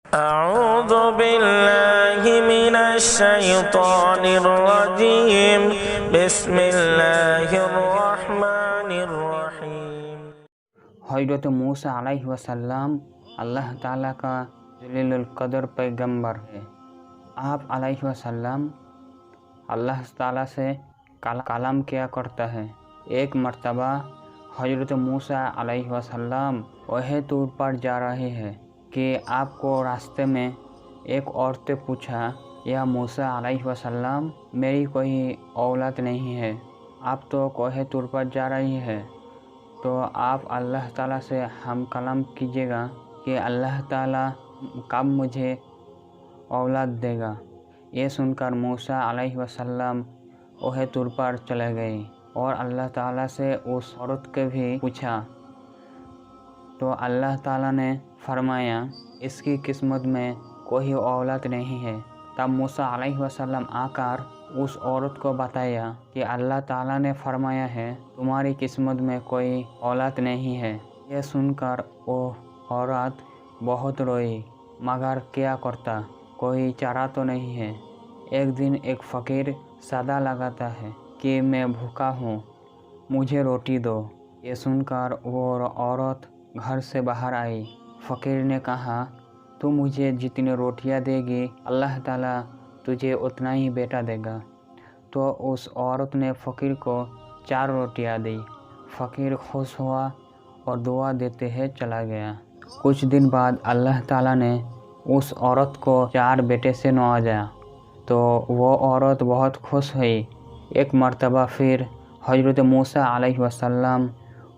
أعوذ بالله من الشيطان الرجيم بسم الله الرحمن الرحيم। हज़रत मूसा अलैहिस्सलाम अल्लाह ताला का जलीलुल कदर पैगंबर है। आप अलैहिस्सलाम अल्लाह ताला से कलाम किया करता है। एक मर्तबा हज़रत मूसा अलैहिस्सलाम वह टूर पर जा रहे हैं कि आपको रास्ते में एक औरत पूछा, या मूसा अलैहिस्सलाम मेरी कोई औलाद नहीं है, आप तो कोहे टूर पर जा रही है, तो आप अल्लाह ताला से हम कलाम कीजिएगा कि अल्लाह ताला कब मुझे औलाद देगा। ये सुनकर मूसा अलैहिस्सलाम वह टूर पर चले गए और अल्लाह ताला से उस औरत के भी पूछा, तो अल्लाह ताला ने फरमाया इसकी किस्मत में कोई औलाद नहीं है। तब मूसा अलैहिस्सलाम आकर उस औरत को बताया कि अल्लाह ताला ने फरमाया है तुम्हारी किस्मत में कोई औलाद नहीं है। यह सुनकर वो औरत बहुत रोई, मगर क्या करता, कोई चारा तो नहीं है। एक दिन एक फ़कीर सदा लगाता है कि मैं भूखा हूँ, मुझे रोटी दो। ये सुनकर वो औरत घर से बाहर आई। फ़कीर ने कहा, तू मुझे जितनी रोटियां देगी अल्लाह ताला तुझे उतना ही बेटा देगा। तो उस औरत ने फ़कीर को 4 रोटियां दी। फ़कीर खुश हुआ और दुआ देते हुए चला गया। कुछ दिन बाद अल्लाह ताला ने उस औरत को 4 बेटे से नवाजा, तो वो औरत बहुत खुश हुई। एक मर्तबा फिर हज़रत मूसा अलैहिस्सलाम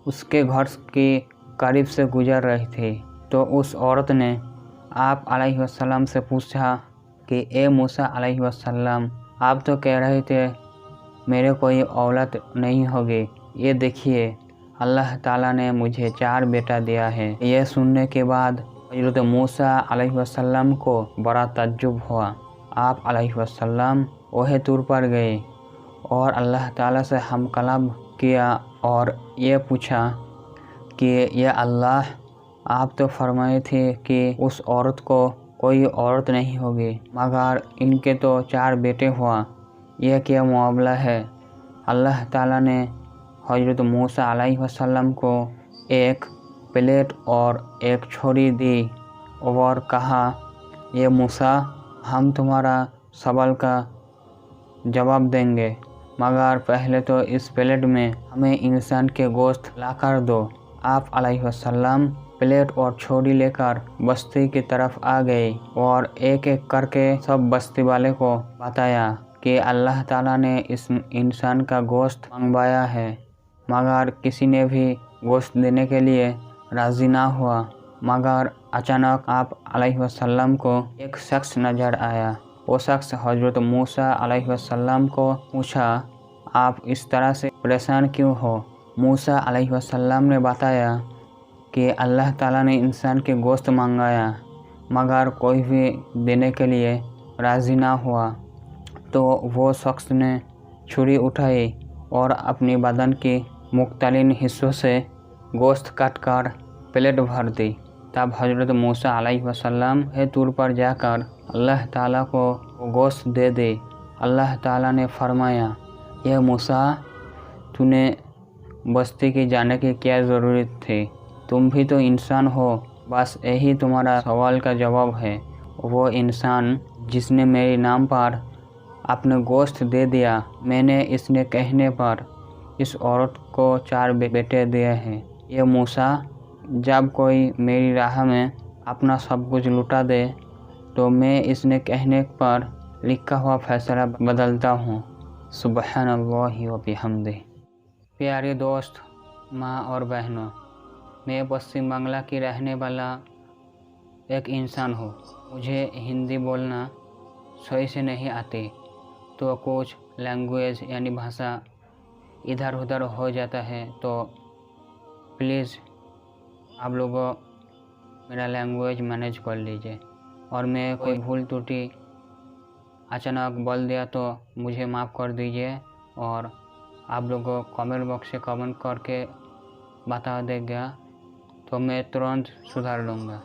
उसके घर के करीब से गुजर रही थी, तो उस औरत ने आप अलैहिस्सलाम से पूछा कि ए मूसा अलैहिस्सलाम, आप तो कह रहे थे मेरे कोई औलाद नहीं होगी, ये देखिए अल्लाह ताला ने मुझे 4 बेटा दिया है। यह सुनने के बाद हज़रत मूसा अलैहिस्सलाम को बड़ा ताज्जुब हुआ। आप अलैहिस्सलाम वह टूर पर गए और अल्लाह ताला से हम कलाम किया और ये पूछा कि या अल्लाह, आप तो फरमाए थे कि उस औरत को कोई औरत नहीं होगी, मगर इनके तो 4 बेटे हुआ, यह क्या मामला है। अल्लाह ताला ने हज़रत मूसा अलैहिस्सलाम को एक प्लेट और एक छुरी दी और कहा, ये मूसा, हम तुम्हारा सवाल का जवाब देंगे, मगर पहले तो इस प्लेट में हमें इंसान के गोश्त लाकर दो। आप अलैहिस्सलाम प्लेट और छुरी लेकर बस्ती की तरफ आ गए और एक एक करके सब बस्ती वाले को बताया कि अल्लाह ताला ने इस इंसान का गोश्त मंगवाया है, मगर किसी ने भी गोश्त देने के लिए राज़ी ना हुआ। मगर अचानक आप अलैहिस्सलाम को एक शख्स नज़र आया। वो शख्स हज़रत मूसा अलैहिस्सलाम को पूछा, आप इस तरह से परेशान क्यों हो। मूसा अलैहिस्सलाम ने बताया कि अल्लाह ताला ने इंसान के गोश्त मंगाया, मगर कोई भी देने के लिए राज़ी ना हुआ। तो वो शख्स ने छुरी उठाई और अपनी बदन के मुख्तलिफ हिस्सों से गोश्त काटकर प्लेट भर दी। तब हज़रत मूसा अलैहिस्सलाम है टूर पर जाकर अल्लाह ताला को गोश्त दे दे। अल्लाह ताला ने फरमाया, यह मूसा, तूने बस्ती के जाने की क्या ज़रूरत थी, तुम भी तो इंसान हो, बस यही तुम्हारा सवाल का जवाब है। वो इंसान जिसने मेरे नाम पर अपने गोश्त दे दिया, मैंने इसने कहने पर इस औरत को 4 बेटे दिए हैं। ये मूसा, जब कोई मेरी राह में अपना सब कुछ लुटा दे, तो मैं इसने कहने पर लिखा हुआ फैसला बदलता हूँ। सुब्हानल्लाहि व बिहम्दिही। प्यारे दोस्त, माँ और बहनों, मैं पश्चिम बांग्ला की रहने वाला एक इंसान हूँ। मुझे हिंदी बोलना सही से नहीं आती, तो कुछ लैंग्वेज यानी भाषा इधर उधर हो जाता है, तो प्लीज़ आप लोगों मेरा लैंग्वेज मैनेज कर लीजिए। और मैं कोई भूल त्रुटि अचानक बोल दिया तो मुझे माफ़ कर दीजिए, और आप लोगों कमेंट बॉक्स से कमेंट करके बता देगा तो मैं तुरंत सुधार लूँगा।